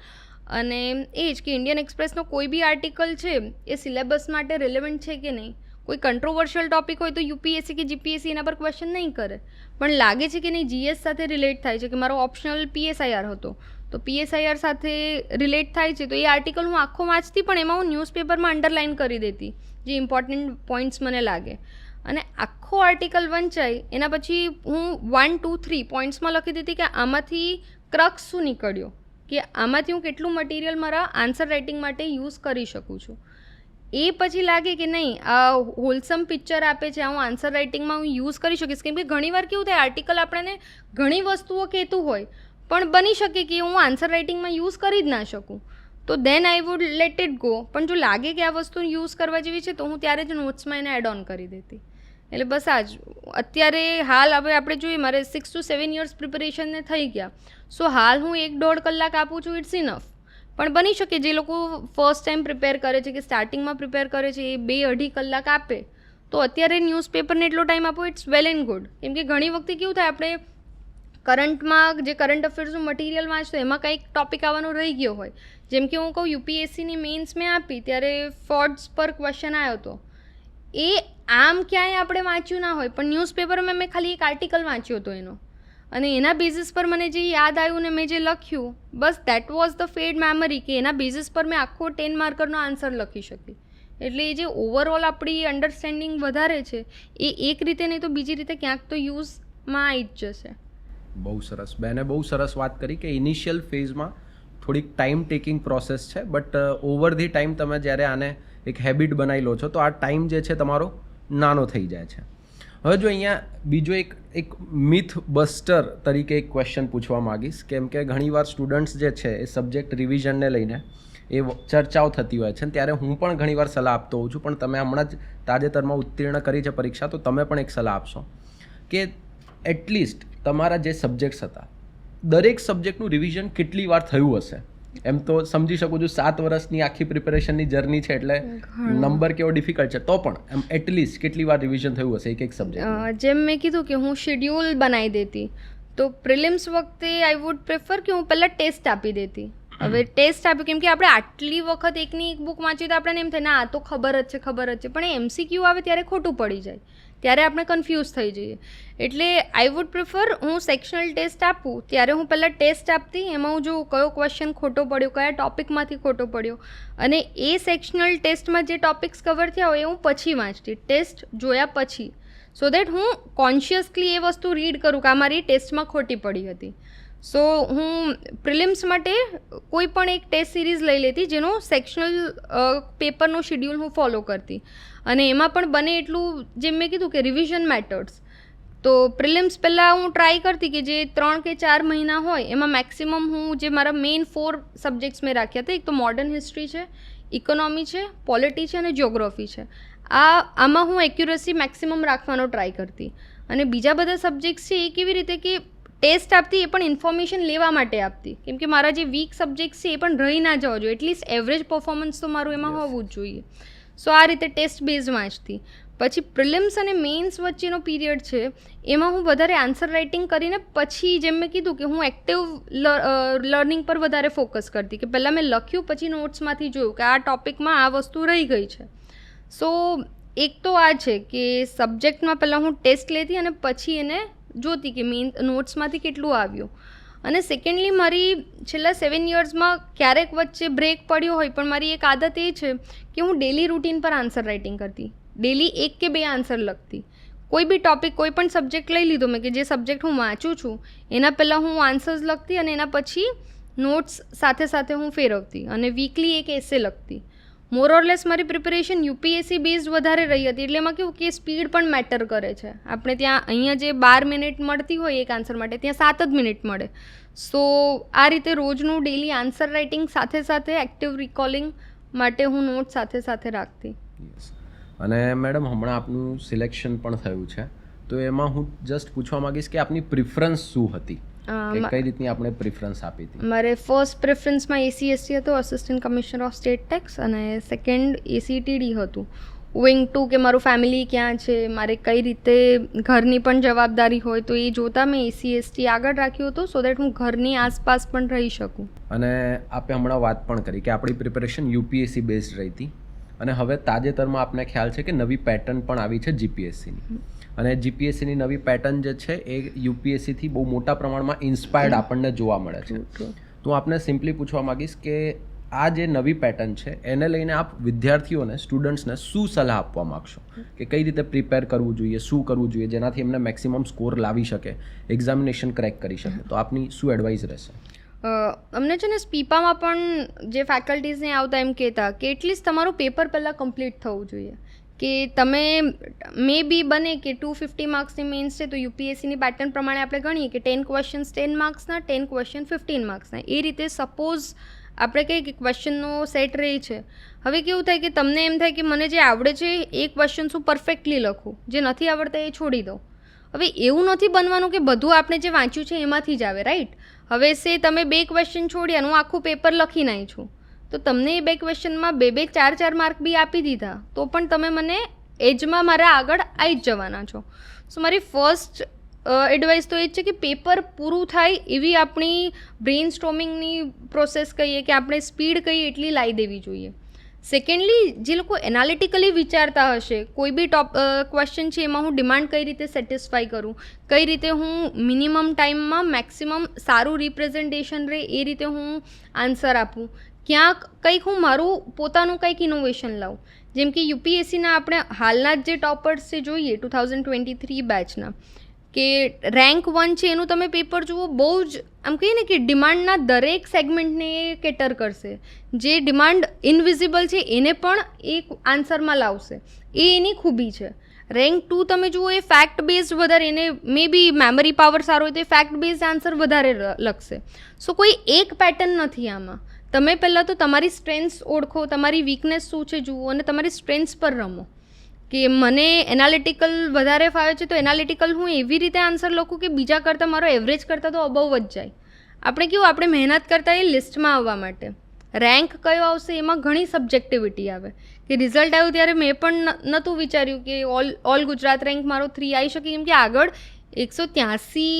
અને એ જ કે ઇન્ડિયન એક્સપ્રેસનો કોઈ બી આર્ટિકલ છે એ સિલેબસ માટે રિલેવન્ટ છે કે નહીં. કોઈ કંટ્રોવર્શિયલ ટોપિક હોય તો યુપીએસસી કે જીપીએસસી એના પર ક્વેશ્ચન નહીં કરે, પણ લાગે છે કે નહીં જીએસ સાથે રિલેટ થાય છે, કે મારો ઓપ્શનલ પીએસઆઈઆર હતો તો પીએસઆઈઆર સાથે રિલેટ થાય છે, તો એ આર્ટિકલ હું આખો વાંચતી, પણ એમાં હું ન્યૂઝપેપરમાં અંડરલાઇન કરી દેતી જે ઇમ્પોર્ટન્ટ પોઈન્ટ્સ મને લાગે. અને આખો આર્ટિકલ વંચાય એના પછી હું 1, 2, 3 પોઈન્ટ્સમાં લખી દીધી કે આમાંથી ક્રક્સ શું નીકળ્યો, કે આમાંથી હું કેટલું મટીરિયલ મારા આન્સર રાઇટિંગ માટે યુઝ કરી શકું છું. એ પછી લાગે કે નહીં આ હોલસમ પિક્ચર આપે છે, આ હું આન્સર રાઇટિંગમાં હું યુઝ કરી શકીશ. કેમ કે ઘણીવાર કેવું થાય, આર્ટિકલ આપણને ઘણી વસ્તુઓ કહેતું હોય પણ બની શકે કે હું આન્સર રાઇટિંગમાં યુઝ કરી જ ના શકું. તો then I would let it go. પણ જો લાગે કે આ વસ્તુ યુઝ કરવા જેવી છે તો હું ત્યારે જ નોટ્સમાં એને એડ ઓન કરી દેતી. એટલે બસ આ જ અત્યારે હાલ હવે આપણે જોઈએ મારે 6 to 7 years પ્રિપેરેશનને થઈ ગયા. સો હાલ હું 1-1.5 કલાક આપું છું, ઇટ્સ ઇનફ. પણ બની શકે જે લોકો ફર્સ્ટ ટાઈમ પ્રિપેર કરે છે કે સ્ટાર્ટિંગમાં પ્રિપેર કરે છે એ 2-2.5 કલાક આપે તો અત્યારે ન્યૂઝપેપરને એટલો ટાઈમ આપો, ઇટ્સ વેલ એન્ડ ગુડ. કેમ કે ઘણી વખતે કેવું થાય, આપણે કરંટમાં જે કરંટ અફેર્સનું મટીરિયલ વાંચતો એમાં કંઈક ટોપિક આવવાનો રહી ગયો હોય. જેમ કે હું કહું યુપીએસસીની મેન્સ મેં આપી ત્યારે ફોર્ડ્સ પર ક્વેશ્ચન આવ્યો હતો. એ આમ ક્યાંય આપણે વાંચ્યું ના હોય પણ ન્યૂઝપેપરમાં મેં ખાલી એક આર્ટિકલ વાંચ્યો હતો એનો, અને એના બેઝિસ પર મને જે યાદ આવ્યું ને મેં જે લખ્યું, બસ that was the fade memory કે એના બેઝિસ પર મેં આખો 10 માર્કરનો આન્સર લખી શકી. એટલે એ જે ઓવરઓલ આપણી અન્ડરસ્ટેન્ડિંગ વધારે છે એ એક રીતે નહીં તો બીજી રીતે ક્યાંક તો યુઝમાં આવી જ જશે. બહુ સરસ. બેને બહુ સરસ વાત કરી કે ઇનિશિયલ ફેઝમાં થોડીક ટાઈમ ટેકિંગ પ્રોસેસ છે, બટ ઓવર ધી ટાઈમ તમે જ્યારે આને એક હેબિટ બનાવી લો છો તો આ ટાઈમ જે છે તમારો નાનો થઈ જાય છે. હવે જો અહીંયા બીજો એક મિથ બસ્ટર તરીકે એક ક્વેશ્ચન પૂછવા માગીશ, કેમ કે ઘણીવાર સ્ટુડન્ટ્સ જે છે એ સબ્જેક્ટ રિવિઝનને લઈને એ ચર્ચાઓ થતી હોય છે, ત્યારે હું પણ ઘણીવાર સલાહ આપતો હોઉં છું, પણ તમે હમણાં જ તાજેતરમાં ઉત્તીર્ણ કરી છે પરીક્ષા, તો તમે પણ એક સલાહ આપશો કે એટલીસ્ટ તમારા જે સબ્જેક્ટ્સ હતા દરેક સબ્જેક્ટનું રિવિઝન કેટલી વાર થયું હશે? એમ તો સમજી શકું છું 7 વર્ષની આખી પ્રિપેરેશનની જર્ની છે એટલે નંબર કેવો ડિફિકલ્ટ છે, તો પણ એમ એટલીસ્ટ કેટલી વાર રિવિઝન થયું હશે એક સબ્જેક્ટ? જેમ મેં કીધું કે હું શેડ્યુલ બનાવી દેતી, તો પ્રિલિમ્સ વખતે આઈ વુડ પ્રેફર કે હું પહેલાં ટેસ્ટ આપી દેતી. હવે ટેસ્ટ આપ્યું કેમ કે આપણે આટલી વખત એકની એક બુક વાંચી તો આપણને એમ થાય ના આ તો ખબર જ છે, પણ એ MCQ આવે ત્યારે ખોટું પડી જાય, ત્યારે આપણે કન્ફ્યુઝ થઈ જઈએ. એટલે આઈ વુડ પ્રિફર હું સેક્શનલ ટેસ્ટ આપું ત્યારે હું પહેલાં ટેસ્ટ આપતી, એમાં હું જો કયો ક્વેશ્ચન ખોટો પડ્યો, કયા ટોપિકમાંથી ખોટો પડ્યો, અને એ સેક્શનલ ટેસ્ટમાં જે ટોપિક્સ કવર થયા હોય એ હું પછી વાંચતી, ટેસ્ટ જોયા પછી, સો દેટ હું કોન્શિયસલી એ વસ્તુ રીડ કરું કે આ મારી ટેસ્ટમાં ખોટી પડી હતી. સો હું પ્રિલિમ્સ માટે કોઈ પણ એક ટેસ્ટ સિરીઝ લઈ લેતી જેનો સેક્શનલ પેપરનો શેડ્યુલ હું ફોલો કરતી, અને એમાં પણ બને એટલું જેમ મેં કીધું કે રિવિઝન મેથડ્સ, તો પ્રિલિમ્સ પહેલાં હું ટ્રાય કરતી કે જે 3 કે 4 મહિના હોય એમાં મેક્સિમમ હું જે મારા મેઇન 4 સબ્જેક્ટ્સ મેં રાખ્યા હતા, એક તો મોડર્ન હિસ્ટ્રી છે, ઇકોનોમી છે, પોલિટી છે અને જ્યોગ્રાફી છે. આમાં હું એક્યુરેસી મેક્સિમમ રાખવાનો ટ્રાય કરતી, અને બીજા બધા સબ્જેક્ટ્સ છે એ કેવી રીતે કે ટેસ્ટ આપતી એ પણ ઇન્ફોર્મેશન લેવા માટે આપતી, કેમ કે મારા જે વીક સબ્જેક્ટ્સ છે એ પણ રહી ના જવા જોઈએ, એટલીસ્ટ એવરેજ પરફોર્મન્સ તો મારું એમાં હોવું જ જોઈએ. સો આ રીતે ટેસ્ટ બેઝ વાંચતી. પછી પ્રિલિમ્સ અને મેઇન્સ વચ્ચેનો પીરિયડ છે એમાં હું વધારે આન્સર રાઇટિંગ કરીને પછી જેમ મેં કીધું કે હું એક્ટિવ લર્નિંગ પર વધારે ફોકસ કરતી, કે પહેલાં મેં લખ્યું પછી નોટ્સમાંથી જોયું કે આ ટૉપિકમાં આ વસ્તુ રહી ગઈ છે. સો એક તો આ છે કે સબ્જેક્ટમાં પહેલાં હું ટેસ્ટ લેતી અને પછી એને જોતી કે મેઇન નોટ્સમાંથી કેટલું આવ્યું. અને સેકન્ડલી મારી છેલ્લા 7 yearsમાં ક્યારેક વચ્ચે બ્રેક પડ્યો હોય પણ મારી એક આદત એ છે કે હું ડેલી રૂટીન પર આન્સર રાઇટિંગ કરતી, ડેલી 1 કે 2 આન્સર લખતી. કોઈ બી ટૉપિક કોઈ પણ સબ્જેક્ટ લઈ લીધો મેં કે જે સબ્જેક્ટ હું વાંચું છું એના પહેલાં હું આન્સર્સ લખતી અને એના પછી નોટ્સ સાથે સાથે હું ફેરવતી, અને વીકલી એક એસે લખતી. મોર ઓર લેસ મારી પ્રિપેરેશન યુપીએસસી બેઝડ વધારે રહી હતી, એટલે એમાં કેવું કે સ્પીડ પણ મેટર કરે છે. આપણે ત્યાં અહીંયા જે 12 મિનિટ મળતી હોય એક આન્સર માટે ત્યાં 7 જ મિનિટ મળે. સો આ રીતે રોજનું ડેલી આન્સર રાઇટિંગ સાથે સાથે એક્ટિવ રિકોલિંગ માટે હું નોટ સાથે સાથે રાખતી. અને મેડમ હમણાં આપનું સિલેક્શન પણ થયું છે, તો એમાં હું જસ્ટ પૂછવા માંગીશ કે આપની પ્રિફરન્સ શું હતી, કે કઈ રીતની આપણે પ્રિફરન્સ આપી હતી? મારે ફર્સ્ટ પ્રેફરન્સમાં ACST હતો, assistant commissioner of state tax, અને સેકન્ડ ACTD હતું. ઓઈંગ ટુ કે મારું ફેમિલી ક્યાં છે, મારે કઈ રીતે ઘરની પણ જવાબદારી હોય તો એ જોતાં મેં ACST આગળ રાખ્યું હતું, સો દેટ હું ઘરની આસપાસ પણ રહી શકું. અને આપે હમણાં વાત પણ કરી કે આપણી પ્રિપેરેશન UPSC બેઝડ રહી હતી, અને હવે તાજેતરમાં આપને ખ્યાલ છે કે નવી પેટર્ન પણ આવી છે GPSCની, અને GPSCની નવી પેટર્ન જે છે એ UPSCથી બહુ મોટા પ્રમાણમાં ઇન્સ્પાયર્ડ આપણને જોવા મળે છે. તો હું આપને સિમ્પલી પૂછવા માગીશ કે આ જે નવી પેટર્ન છે એને લઈને આપ વિદ્યાર્થીઓને, સ્ટુડન્ટ્સને શું સલાહ આપવા માગશો કે કઈ રીતે પ્રિપેર કરવું જોઈએ, શું કરવું જોઈએ જેનાથી એમને મેક્સિમમ સ્કોર લાવી શકે, એક્ઝામિનેશન ક્રેક કરી શકે? તો આપની શું એડવાઇસ રહેશે? અમને છે ને સ્પીપામાં પણ જે ફેકલ્ટીઝને આવતા એમ કહેતા કે એટલીસ્ટ તમારું પેપર પહેલાં કમ્પ્લીટ થવું જોઈએ, કે તમે મે બી બને કે 250 માર્ક્સની મેન્સ છે તો યુપીએસસીની પેટર્ન પ્રમાણે આપણે ગણીએ કે 10 ક્વેશ્ચન્સ 10 માર્ક્સના, 10 ક્વેશ્ચન 15 માર્ક્સના, એ રીતે સપોઝ આપણે કહીએ કે ક્વેશ્ચનનો સેટ રહે છે. હવે કેવું થાય કે તમને એમ થાય કે મને જે આવડે છે એ ક્વેશ્ચન શું પરફેક્ટલી લખું, જે નથી આવડતા એ છોડી દઉં. હવે એવું નથી બનવાનું કે બધું આપણે જે વાંચ્યું છે એમાંથી જ આવે, રાઈટ. હવે તમે 2 ક્વેશ્ચન છોડ્યા હું આખું પેપર લખી નાખી છું, તો તમને એ 2 ક્વેશ્ચનમાં 2 4 માર્ક બી આપી દીધા તો પણ તમે મને એજમાં મારા આગળ આવી જ જવાના છો. સો મારી ફર્સ્ટ એડવાઇસ તો એ જ છે કે પેપર પૂરું થાય એવી આપણી બ્રેઇન સ્ટોમિંગની પ્રોસેસ કહીએ કે આપણે સ્પીડ કહીએ એટલી લાવી દેવી જોઈએ. સેકન્ડલી, જે લોકો એનાલિટિકલી વિચારતા હશે, કોઈ બી ક્વેશ્ચન છે એમાં હું ડિમાન્ડ કઈ રીતે સેટિસ્ફાઈ કરું, કઈ રીતે હું મિનિમમ ટાઈમમાં મેક્સિમમ સારું રિપ્રેઝન્ટેશન રહે એ રીતે હું આન્સર આપું, ક્યાંક કંઈક હું મારું પોતાનું કંઈક ઇનોવેશન લાવું. જેમ કે યુપીએસસીના આપણે હાલના જે ટોપર્સ છે જોઈએ 2023 બેચના, કે રેન્ક 1 છે એનું તમે પેપર જુઓ, બહુ જ આમ કહીએ ને કે ડિમાન્ડના દરેક સેગમેન્ટને એ કેટર કરશે. જે ડિમાન્ડ ઇનવિઝિબલ છે એને પણ એ આન્સરમાં લાવશે, એ એની ખૂબી છે. રેન્ક 2 તમે જુઓ એ ફેક્ટ બેઝડ વધારે, એને મે બી મેમરી પાવર સારો હોય તો એ ફેક્ટ બેઝડ આન્સર વધારે લખશે. સો કોઈ એક પેટર્ન નથી આમાં. તમે પહેલાં તો તમારી સ્ટ્રેન્થ્સ ઓળખો, તમારી વીકનેસ શું છે જુઓ અને તમારી સ્ટ્રેન્થ્સ પર રમો. કે મને એનાલિટિકલ વધારે ફાવે છે તો એનાલિટિકલ હું એવી રીતે આન્સર લખું કે બીજા કરતાં મારો એવરેજ કરતાં તો અબવ જ જાય. આપણે કેવું, આપણે મહેનત કરતાં એ લિસ્ટમાં આવવા માટે. રેન્ક કયો આવશે એમાં ઘણી સબ્જેક્ટિવિટી આવે. કે રિઝલ્ટ આવ્યું ત્યારે મેં પણ નહોતું વિચાર્યું કે ઓલ ગુજરાત રેન્ક મારો 3 આવી શકે, કેમ કે આગળ 183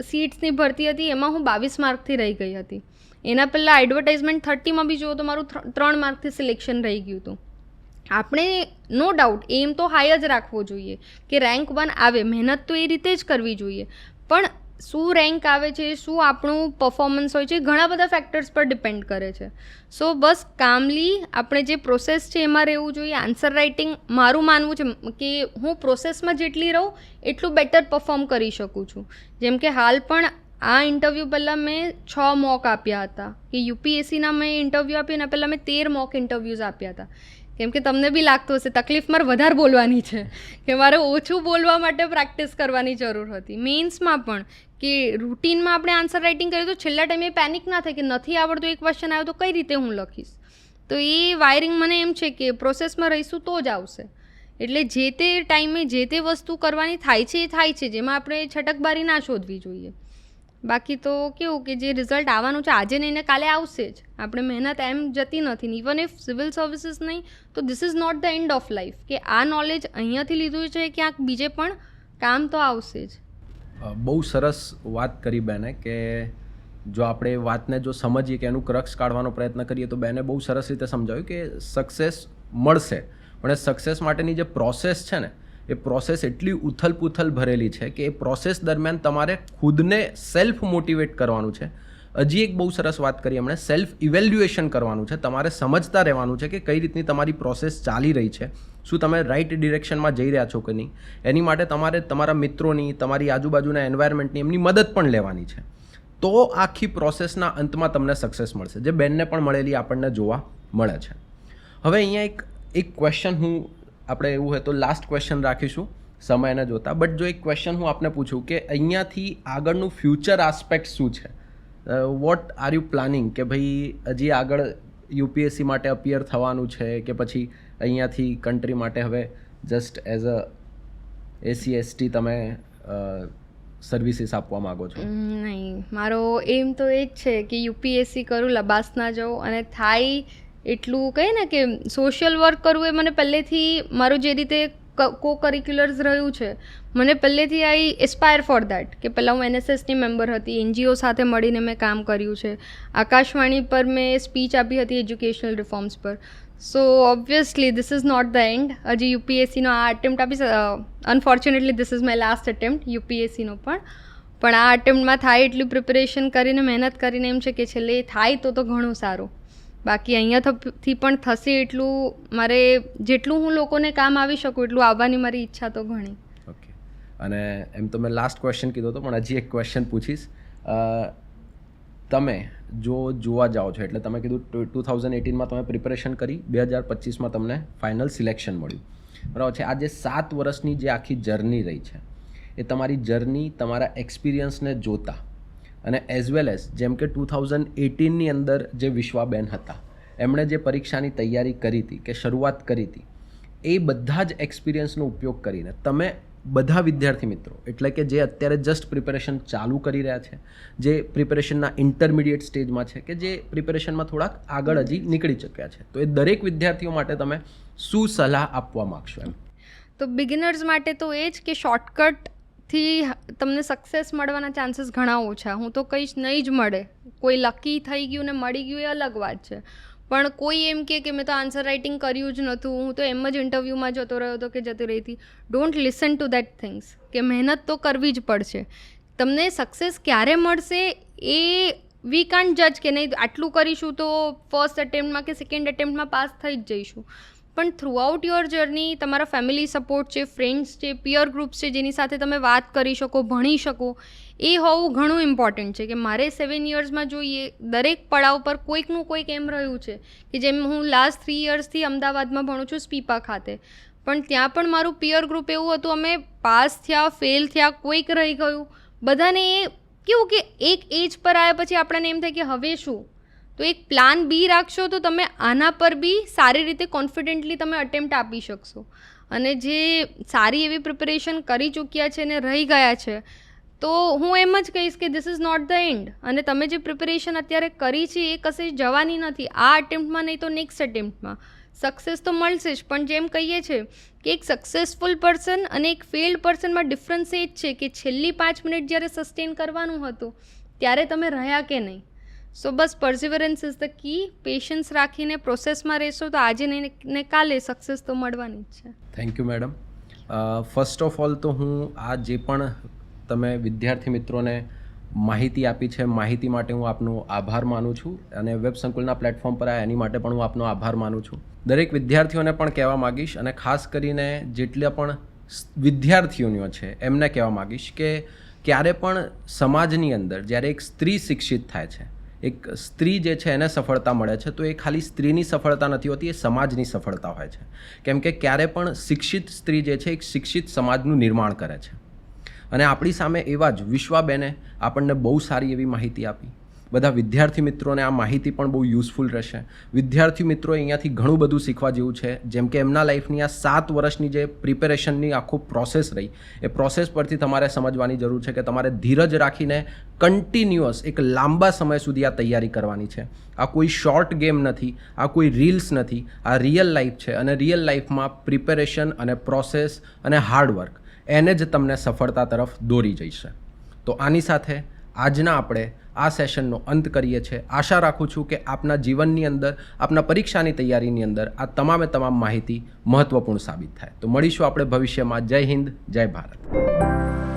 સીટ્સની ભરતી હતી, એમાં હું 22 માર્કથી રહી ગઈ હતી. એના પહેલાં એડવર્ટાઇઝમેન્ટ 30માં બી જુઓ તો મારું 3 માર્કથી સિલેક્શન રહી ગયું હતું. આપણે નો ડાઉટ એમ તો હાઈ જ રાખવો જોઈએ કે રેન્ક 1 આવે, મહેનત તો એ રીતે જ કરવી જોઈએ, પણ શું રેન્ક આવે છે, શું આપણું પરફોર્મન્સ હોય છે, ઘણા બધા ફેક્ટર્સ પર ડિપેન્ડ કરે છે. સો બસ કામલી આપણે જે પ્રોસેસ છે એમાં રહેવું જોઈએ. આન્સર રાઇટિંગ મારું માનવું છે કે હું પ્રોસેસમાં જેટલી રહું એટલું બેટર પરફોર્મ કરી શકું છું. જેમ કે હાલ પણ આ ઇન્ટરવ્યૂ પહેલાં મેં 6 મોક આપ્યા હતા, કે યુપીએસસીના મેં ઇન્ટરવ્યૂ આપ્યું અને પહેલાં મેં 13 મોક ઇન્ટરવ્યૂઝ આપ્યા હતા. કેમ કે તમને બી લાગતું હશે તકલીફ મારે વધારે બોલવાની છે, કે મારે ઓછું બોલવા માટે પ્રેક્ટિસ કરવાની જરૂર હતી. મેઇન્સમાં પણ કે રૂટીનમાં આપણે આન્સર રાઇટિંગ કરીએ તો છેલ્લા ટાઈમે પેનિક ના થાય કે નથી આવડતું, એક ક્વેશ્ચન આવ્યો તો કઈ રીતે હું લખીશ. તો એ વાયરિંગ મને એમ છે કે પ્રોસેસમાં રહીશું તો જ આવશે. એટલે જે તે ટાઈમે જે તે વસ્તુ કરવાની થાય છે એ થાય છે, જેમાં આપણે છટકબારી ના શોધવી જોઈએ. બાકી તો કેવું કે જે રિઝલ્ટ આવવાનું છે આજે નહીં ને કાલે આવશે જ. આપણે મહેનત એમ જતી નથી. ઇવન ઇફ સિવિલ સર્વિસીસ નહીં તો this is not the end of life, કે આ નોલેજ અહીંયાથી લીધું છે ક્યાંક બીજે પણ કામ તો આવશે જ. બહુ સરસ વાત કરી બેને, કે જો આપણે વાતને જો સમજીએ કે એનું ક્રક્સ કાઢવાનો પ્રયત્ન કરીએ તો બેને બહુ સરસ રીતે સમજાવ્યું કે સક્સેસ મળશે, પણ એ સક્સેસ માટેની જે પ્રોસેસ છે ને એ પ્રોસેસ એટલી ઉથલ-પૂથલ ભરેલી છે કે એ પ્રોસેસ દરમિયાન તમારે ખુદને સેલ્ફ મોટિવેટ કરવાનું છે. હજી એક બહુ સરસ વાત કરી એમણે, સેલ્ફ ઇવેલ્યુએશન કરવાનું છે. તમારે સમજતા રહેવાનું છે કે કઈ રીતની તમારી પ્રોસેસ ચાલી રહી છે, શું તમે રાઇટ ડિરેક્શનમાં જઈ રહ્યા છો કે નહીં. એની માટે તમારે તમારા મિત્રોની, તમારી આજુબાજુના એન્વાયરમેન્ટની એમની મદદ પણ લેવાની છે. તો આખી પ્રોસેસના અંતમાં તમને સક્સેસ મળશે, જે બેનને પણ મળેલી આપણને જોવા મળે છે. હવે અહીંયા એક ક્વેશ્ચન હું, આપણે એવું હોય તો લાસ્ટ ક્વેશ્ચન રાખીશું સમયને જોતા, બટ જો એક ક્વેશ્ચન હું આપને પૂછું કે અહીંયાથી આગળનું ફ્યુચર આસ્પેક્ટ શું છે, વોટ આર યુ પ્લાનિંગ, કે ભાઈ હજી આગળ યુપીએસસી માટે અપિયર થવાનું છે કે પછી અહીંયાથી કન્ટ્રી માટે હવે જસ્ટ એઝ અ SC/ST તમે સર્વિસીસ આપવા માગો છો? નહીં, મારો એમ તો એ જ છે કે યુપીએસસી કરું, લબાસ ના જાઉં, અને થાય એટલું કહે ને કે સોશિયલ વર્ક કરવું એ મને પહેલેથી મારું જે રીતે કો કરિક્યુલર્સ રહ્યું છે, મને પહેલેથી આઈ એસ્પાયર ફોર દેટ. કે પહેલાં હું NSSની મેમ્બર હતી, NGO સાથે મળીને મેં કામ કર્યું છે, આકાશવાણી પર મેં સ્પીચ આપી હતી એજ્યુકેશનલ રિફોર્મ્સ પર. So obviously this is not the end. હજી યુપીએસસીનો આ અટેમ્પ્ટ આપીશ, unfortunately this is my last attempt યુપીએસસીનો, પણ આ અટેમ્પ્ટમાં થાય એટલી પ્રિપેરેશન કરીને મહેનત કરીને એમ છે કે છેલ્લે થાય તો ઘણું સારું. બાકી અહીંયાથી પણ થશે એટલું મારે, જેટલું હું લોકોને કામ આવી શકું એટલું આવવાની મારી ઈચ્છા તો ઘણી. ઓકે, અને એમ તો મેં લાસ્ટ ક્વેશ્ચન કીધો હતો, પણ હજી એક ક્વેશ્ચન પૂછીશ. તમે જો જોવા જાઓ છો, એટલે તમે કીધું 2018માં તમે પ્રિપેરેશન કરી, 2025માં તમને ફાઇનલ સિલેક્શન મળ્યું, બરાબર છે. આ જે 7 વર્ષની જે આખી જર્ની રહી છે, એ તમારી જર્ની તમારા એક્સપિરિયન્સને જોતા અને એઝ વેલ એઝ જેમ કે 2018ની અંદર જે વિશ્વાબેન હતા, એમણે જે પરીક્ષાની તૈયારી કરી હતી કે શરૂઆત કરી હતી, એ બધા જ એક્સપિરિયન્સનો ઉપયોગ કરીને તમે બધા વિદ્યાર્થી મિત્રો, એટલે કે જે અત્યારે જસ્ટ પ્રિપેરેશન ચાલુ કરી રહ્યા છે, જે પ્રિપેરેશનના ઇન્ટરમીડિયેટ સ્ટેજમાં છે, કે જે પ્રિપેરેશનમાં થોડાક આગળ હજી નીકળી ચૂક્યા છે, તો એ દરેક વિદ્યાર્થીઓ માટે તમે શું સલાહ આપવા માગશો? એમ તો બિગિનર્સ માટે તો એ જ કે શોર્ટકટથી તમને સક્સેસ મળવાના ચાન્સીસ ઘણા ઓછા. હું તો કહીશ નહીં જ મળે. કોઈ લકી થઈ ગયું ને મળી ગયું એ અલગ વાત છે, પણ કોઈ એમ કે મેં તો આન્સર રાઇટિંગ કર્યું જ નહોતું, હું તો એમ જ ઇન્ટરવ્યૂમાં જતો રહ્યો હતો કે જતી રહી હતી. Don't listen to that things, કે મહેનત તો કરવી જ પડશે. તમને સક્સેસ ક્યારે મળશે એ વી કાન્ટ જજ કે નહીં આટલું કરીશું તો ફર્સ્ટ એટેમ્પ્ટમાં કે સેકન્ડ એટેમ્પ્ટમાં પાસ થઈ જ જઈશું. પણ થ્રુઆઉટ યોર જર્ની તમારા ફેમિલી સપોર્ટ છે, ફ્રેન્ડ્સ છે, પિયર ગ્રુપ્સ છે, જેની સાથે તમે વાત કરી શકો, ભણી શકો, એ હોવું ઘણું ઇમ્પોર્ટન્ટ છે. કે મારે 7 યર્સમાં જોઈએ દરેક પડાવ પર કોઈકનું કોઈક એમ રહ્યું છે કે જેમ હું લાસ્ટ 3 યર્સથી અમદાવાદમાં ભણું છું સ્પીપા ખાતે, પણ ત્યાં પણ મારું પિયર ગ્રુપ એવું હતું, અમે પાસ થયા, ફેલ થયા, કોઈક રહી ગયું, બધાને એ કેવું કે એક એજ પર આવ્યા પછી આપણને એમ થાય કે હવે શું. તો એક પ્લાન બી રાખશો તો તમે આના પર બી સારી રીતે કોન્ફિડન્ટલી તમે અટેમ્પ્ટ આપી શકશો. અને જે સારી એવી પ્રિપેરેશન કરી ચૂક્યા છે ને રહી ગયા છે, તો હું એમ જ કહીશ કે this is not the end. અને તમે જે પ્રિપેરેશન અત્યારે કરી છે એ કશે જવાની નથી. આ અટેમ્પ્ટમાં નહીં તો નેક્સ્ટ અટેમ્પ્ટમાં સક્સેસ તો મળશે જ. પણ જેમ કહીએ છીએ કે એક સક્સેસફુલ પર્સન અને એક ફેલ્ડ પર્સનમાં ડિફરન્સ એ જ છે કે છેલ્લી 5 મિનિટ જ્યારે સસ્ટેન કરવાનું હતું ત્યારે તમે રહ્યા કે નહીં. સો બસ perseverance is the key. Patience રાખીને પ્રોસેસમાં રહેશો તો આજે નહીં ને કાલે સક્સેસ તો મળવાની જ છે. Thank you madam. First of all તો હું આ જે પણ તમે વિદ્યાર્થી મિત્રોને માહિતી આપી છે, માહિતી માટે હું આપનો આભાર માનું છું, અને વેબ સંકુલના પ્લેટફોર્મ પર આ એની માટે પણ હું આપનો આભાર માનું છું. દરેક વિદ્યાર્થીઓને પણ કહેવા માગીશ, અને ખાસ કરીને જેટલા પણ વિદ્યાર્થીઓનો છે એમને કહેવા માગીશ કે ક્યારે પણ સમાજની અંદર જ્યારે એક સ્ત્રી શિક્ષિત થાય છે, એક સ્ત્રી જે છે એને સફળતા મળે છે, તો એ ખાલી સ્ત્રીની સફળતા નથી હોતી, એ સમાજની સફળતા હોય છે. કેમ કે ક્યારે પણ શિક્ષિત સ્ત્રી જે છે એક શિક્ષિત સમાજનું નિર્માણ કરે છે. અને આપણી સામે એવા જ વિશ્વાબેને આપણને બહુ સારી એવી માહિતી આપી. બધા વિદ્યાર્થી મિત્રોને આ માહિતી પણ બહુ યુઝફુલ રહેશે. વિદ્યાર્થી મિત્રો અહીંયાથી ઘણું બધું શીખવા જેવું છે. જેમ કે એમના લાઈફની આ 7 વર્ષની જે પ્રિપેરેશનની આખું પ્રોસેસ રહી, એ પ્રોસેસ પરથી તમારે સમજવાની જરૂર છે કે તમારે ધીરજ રાખીને કન્ટિન્યુઅસ એક લાંબા સમય સુધી આ તૈયારી કરવાની છે. આ કોઈ શોર્ટ ગેમ નથી, આ કોઈ રીલ્સ નથી, આ રિયલ લાઈફ છે. અને રિયલ લાઈફમાં પ્રિપેરેશન અને પ્રોસેસ અને હાર્ડવર્ક એને જ તમને સફળતા તરફ દોરી જશે. તો આની સાથે આજના આપણે આ સેશનનો અંત કરીએ છીએ. આશા રાખું છું કે આપના જીવનની અંદર, આપના પરીક્ષાની તૈયારીની અંદર આ તમામ માહિતી મહત્ત્વપૂર્ણ સાબિત થાય. તો મળીશું આપણે ભવિષ્યમાં. જય હિન્દ, જય ભારત.